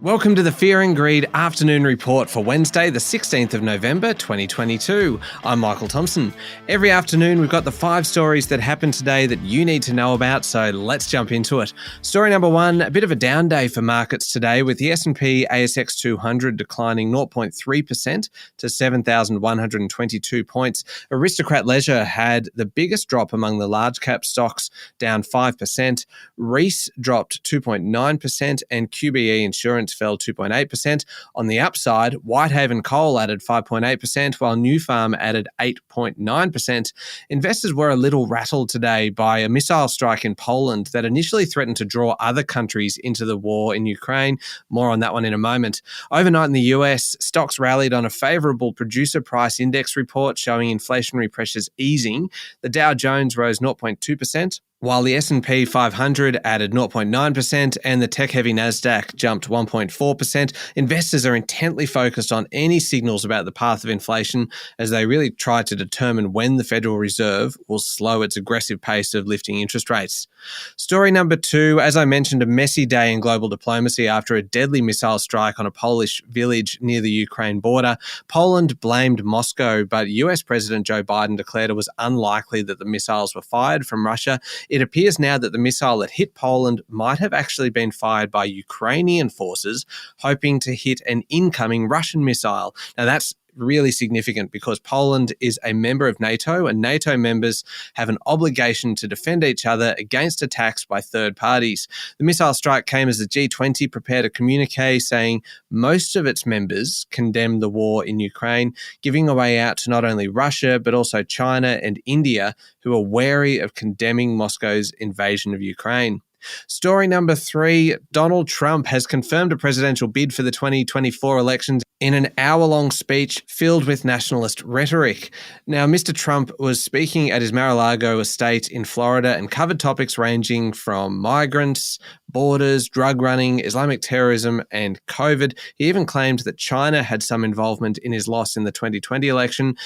Welcome to the Fear and Greed Afternoon Report for Wednesday, the 16th of November, 2022. I'm Michael Thompson. Every afternoon, we've got the 5 stories that happened today that you need to know about, so let's jump into it. Story number 1, a bit of a down day for markets today, with the S&P ASX 200 declining 0.3% to 7,122 points. Aristocrat Leisure had the biggest drop among the large cap stocks, down 5%. Reece dropped 2.9%, and QBE Insurance fell 2.8%. On the upside, Whitehaven Coal added 5.8%, while Nufarm added 8.9%. Investors were a little rattled today by a missile strike in Poland that initially threatened to draw other countries into the war in Ukraine. More on that one in a moment. Overnight in the US, stocks rallied on a favourable producer price index report showing inflationary pressures easing. The Dow Jones rose 0.2%. While the S&P 500 added 0.9% and the tech-heavy Nasdaq jumped 1.4%, investors are intently focused on any signals about the path of inflation as they really try to determine when the Federal Reserve will slow its aggressive pace of lifting interest rates. Story number 2, as I mentioned, a messy day in global diplomacy after a deadly missile strike on a Polish village near the Ukraine border. Poland blamed Moscow, but US President Joe Biden declared it was unlikely that the missiles were fired from Russia. It appears now that the missile that hit Poland might have actually been fired by Ukrainian forces, hoping to hit an incoming Russian missile. Now, that's really significant because Poland is a member of NATO, and NATO members have an obligation to defend each other against attacks by third parties. The missile strike came as the G20 prepared a communique saying most of its members condemned the war in Ukraine, giving a way out to not only Russia but also China and India, who are wary of condemning Moscow's invasion of Ukraine. Story number 3, Donald Trump has confirmed a presidential bid for the 2024 elections in an hour-long speech filled with nationalist rhetoric. Now, Mr. Trump was speaking at his Mar-a-Lago estate in Florida and covered topics ranging from migrants, borders, drug running, Islamic terrorism, and COVID. He even claimed that China had some involvement in his loss in the 2020 election.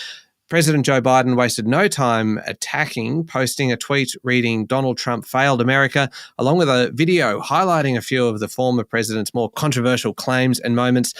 President Joe Biden wasted no time posting a tweet reading "Donald Trump failed America," along with a video highlighting a few of the former president's more controversial claims and moments.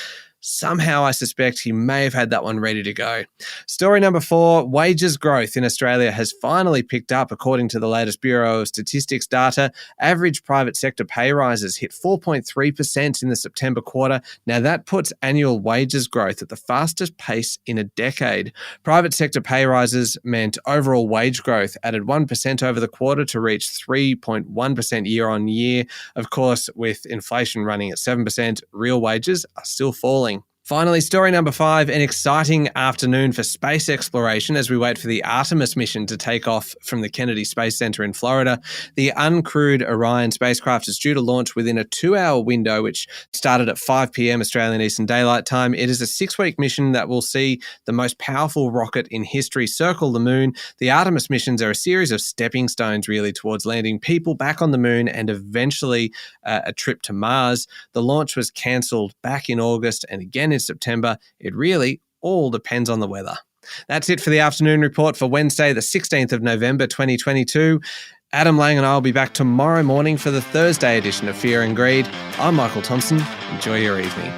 Somehow, I suspect he may have had that one ready to go. Story number 4, wages growth in Australia has finally picked up according to the latest Bureau of Statistics data. Average private sector pay rises hit 4.3% in the September quarter. Now that puts annual wages growth at the fastest pace in a decade. Private sector pay rises meant overall wage growth added 1% over the quarter to reach 3.1% year on year. Of course, with inflation running at 7%, real wages are still falling. Finally, story number 5, an exciting afternoon for space exploration as we wait for the Artemis mission to take off from the Kennedy Space Center in Florida. The uncrewed Orion spacecraft is due to launch within a 2-hour window, which started at 5 p.m. Australian Eastern Daylight Time. It is a 6-week mission that will see the most powerful rocket in history circle the moon. The Artemis missions are a series of stepping stones really towards landing people back on the moon and eventually a trip to Mars. The launch was cancelled back in August and again in September. It really all depends on the weather. That's it for the afternoon report for Wednesday, the 16th of November, 2022. Adam Lang and I will be back tomorrow morning for the Thursday edition of Fear and Greed. I'm Michael Thompson. Enjoy your evening.